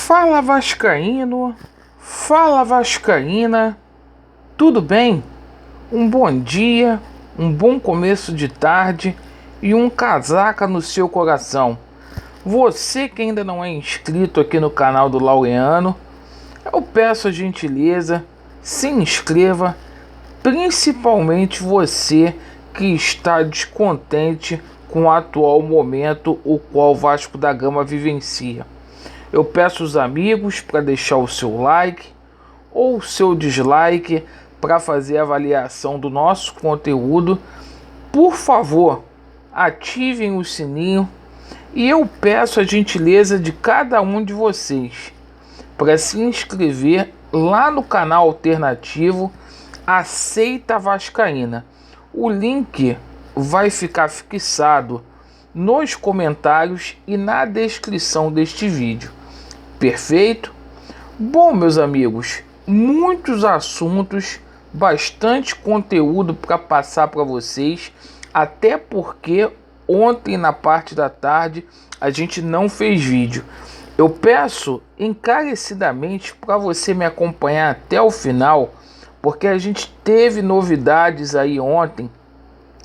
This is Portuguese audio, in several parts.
Fala Vascaíno, fala Vascaína, tudo bem? Um bom dia, um bom começo de tarde e um casaca no seu coração. Você que ainda não é inscrito aqui no canal do Laureano, eu peço a gentileza, se inscreva, principalmente você que está descontente com o atual momento o qual o Vasco da Gama vivencia. Eu peço os amigos para deixar o seu like ou o seu dislike para fazer a avaliação do nosso conteúdo. Por favor, ativem o sininho e eu peço a gentileza de cada um de vocês para se inscrever lá no canal alternativo Aceita Vascaína. O link vai ficar fixado nos comentários e na descrição deste vídeo. Perfeito? Bom, meus amigos, muitos assuntos, bastante conteúdo para passar para vocês, até porque ontem na parte da tarde a gente não fez vídeo. Eu peço encarecidamente para você me acompanhar até o final, porque a gente teve novidades aí ontem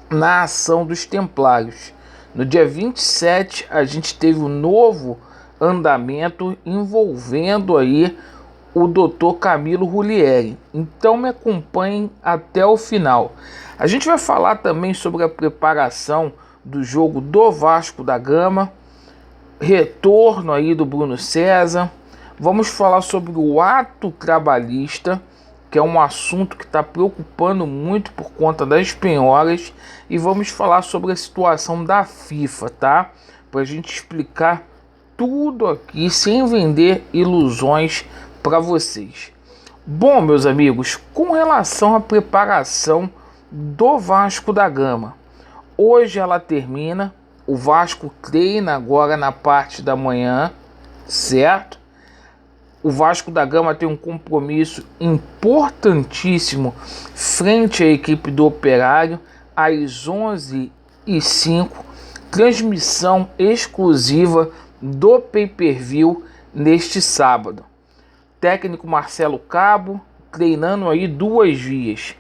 na ação dos Templários. No dia 27 a gente teve um novo andamento envolvendo aí o Dr. Camilo Rulieri. Então me acompanhem até o final. A gente vai falar também sobre a preparação do jogo do Vasco da Gama, retorno aí do Bruno César. Vamos falar sobre o ato trabalhista, que é um assunto que está preocupando muito por conta das penhoras, e vamos falar sobre a situação da FIFA, tá? Para a gente explicar tudo aqui sem vender ilusões para vocês. Bom, meus amigos, com relação à preparação do Vasco da Gama, hoje ela termina, o Vasco treina agora na parte da manhã, certo? O Vasco da Gama tem um compromisso importantíssimo frente à equipe do Operário às 11h05, transmissão exclusiva do pay-per-view neste sábado. Técnico Marcelo Cabo treinando aí duas vias: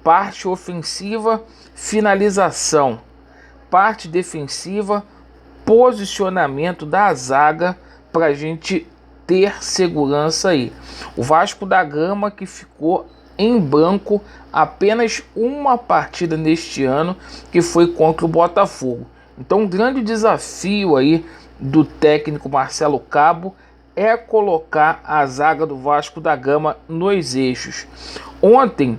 parte ofensiva, finalização; parte defensiva, posicionamento da zaga, para a gente ter segurança aí. O Vasco da Gama que ficou em branco apenas uma partida neste ano, que foi contra o Botafogo. Então um grande desafio aí do técnico Marcelo Cabo é colocar a zaga do Vasco da Gama nos eixos. Ontem,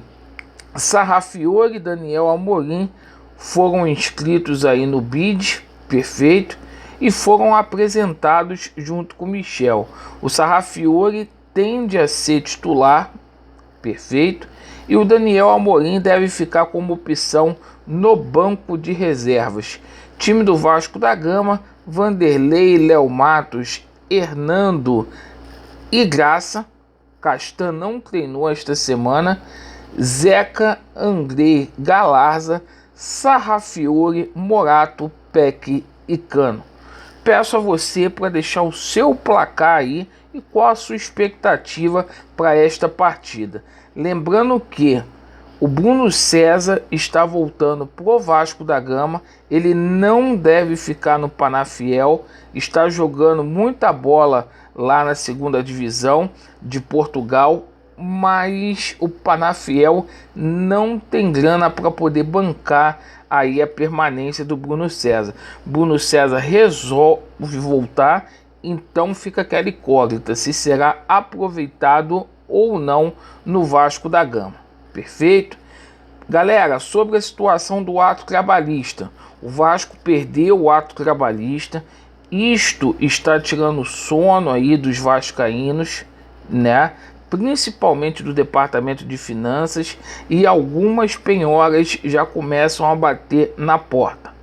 Sarrafiore e Daniel Amorim foram inscritos aí no BID, perfeito, e foram apresentados junto com o Michel. O Sarrafiore tende a ser titular, perfeito, e o Daniel Amorim deve ficar como opção no banco de reservas. Time do Vasco da Gama: Vanderlei, Léo Matos, Hernando e Graça. Castan não treinou esta semana. Zeca, André, Galarza, Sarrafiore, Morato, Peck e Cano. Peço a você para deixar o seu placar aí e qual a sua expectativa para esta partida. Lembrando que o Bruno César está voltando pro Vasco da Gama, ele não deve ficar no Penafiel, está jogando muita bola lá na segunda divisão de Portugal, mas o Penafiel não tem grana para poder bancar aí a permanência do Bruno César. Bruno César resolve voltar, então fica aquela incógnita se será aproveitado ou não no Vasco da Gama. Perfeito? Galera, sobre a situação do ato trabalhista, o Vasco perdeu o ato trabalhista. Isto está tirando o sono aí dos vascaínos, né? Principalmente do departamento de finanças, e algumas penhoras já começam a bater na porta.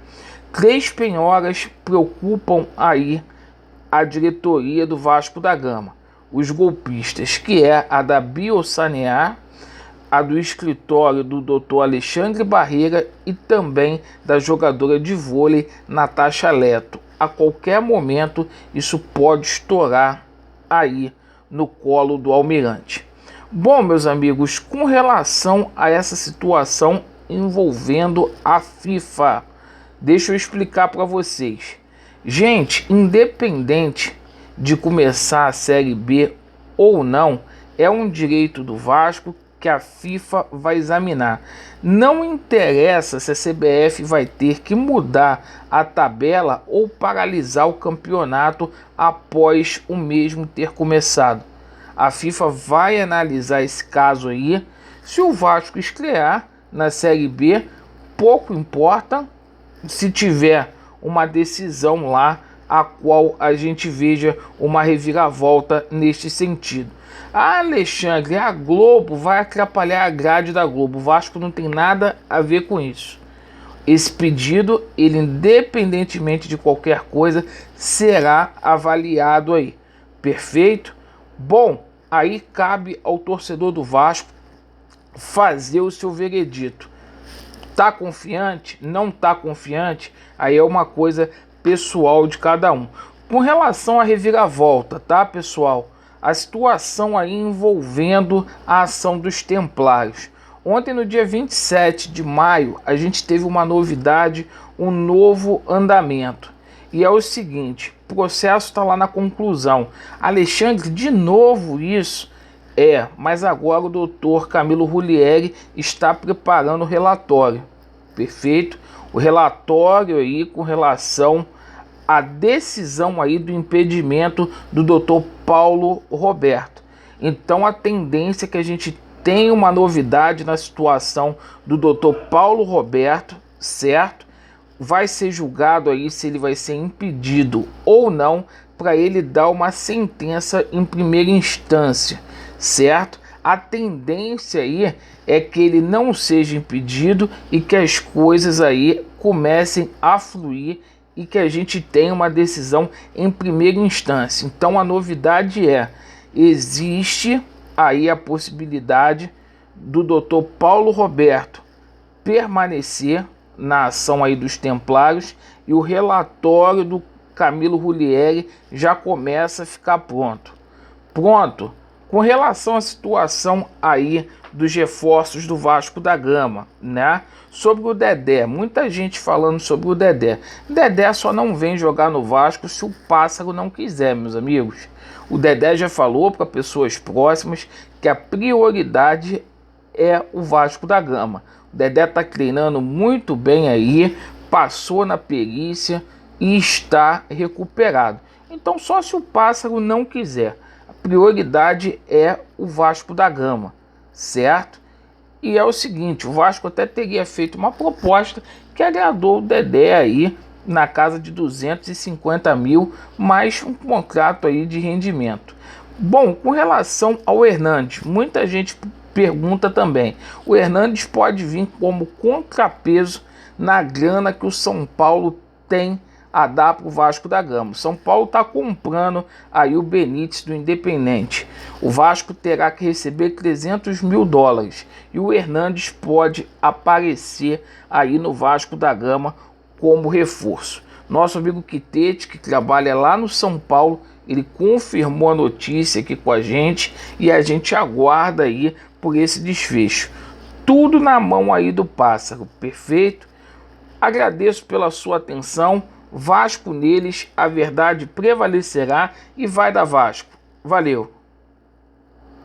3 penhoras preocupam aí a diretoria do Vasco da Gama: os golpistas, que é a da Biosanear, a do escritório do Dr. Alexandre Barreira e também da jogadora de vôlei Natasha Leto. A qualquer momento isso pode estourar aí no colo do Almirante. Bom, meus amigos, com relação a essa situação envolvendo a FIFA, deixa eu explicar para vocês. Gente, independente de começar a Série B ou não, é um direito do Vasco que a FIFA vai examinar. Não interessa se a CBF vai ter que mudar a tabela ou paralisar o campeonato após o mesmo ter começado. A FIFA vai analisar esse caso aí. Se o Vasco estrear na Série B, pouco importa se tiver uma decisão lá a qual a gente veja uma reviravolta neste sentido. Alexandre, a Globo vai atrapalhar a grade da Globo. O Vasco não tem nada a ver com isso. Esse pedido, ele independentemente de qualquer coisa, será avaliado aí. Perfeito? Bom, aí cabe ao torcedor do Vasco fazer o seu veredito. Tá confiante? Não tá confiante? Aí é uma coisa pessoal de cada um. Com relação à reviravolta, tá, pessoal? A situação aí envolvendo a ação dos Templários. Ontem, no dia 27 de maio, a gente teve uma novidade, um novo andamento. E é o seguinte, o processo está lá na conclusão. Alexandre, de novo isso? Mas agora o doutor Camilo Rulieri está preparando o relatório. Perfeito? O relatório aí com relação à decisão aí do impedimento do doutor Paulo Roberto. Então a tendência é que a gente tenha uma novidade na situação do doutor Paulo Roberto, certo? Vai ser julgado aí se ele vai ser impedido ou não, para ele dar uma sentença em primeira instância, certo? A tendência aí é que ele não seja impedido e que as coisas aí comecem a fluir e que a gente tenha uma decisão em primeira instância. Então a novidade existe aí a possibilidade do Dr. Paulo Roberto permanecer na ação aí dos Templários e o relatório do Camilo Rulieri já começa a ficar pronto. Com relação à situação aí dos reforços do Vasco da Gama, né? Sobre o Dedé, muita gente falando sobre o Dedé. Dedé só não vem jogar no Vasco se o Pássaro não quiser, meus amigos. O Dedé já falou para pessoas próximas que a prioridade é o Vasco da Gama. O Dedé está treinando muito bem aí, passou na perícia e está recuperado. Então só se o Pássaro não quiser. Prioridade é o Vasco da Gama, certo? E é o seguinte, o Vasco até teria feito uma proposta que agradou o Dedé aí na casa de 250 mil, mais um contrato aí de rendimento. Bom, com relação ao Hernandes, muita gente pergunta também, o Hernandes pode vir como contrapeso na grana que o São Paulo tem a dar para o Vasco da Gama. São Paulo está comprando aí o Benítez do Independente. O Vasco terá que receber 300 mil dólares e o Hernandes pode aparecer aí no Vasco da Gama como reforço. Nosso amigo Quitete, que trabalha lá no São Paulo, ele confirmou a notícia aqui com a gente e a gente aguarda aí por esse desfecho. Tudo na mão aí do Pássaro, perfeito? Agradeço pela sua atenção. Vasco neles, a verdade prevalecerá e vai dar Vasco. Valeu!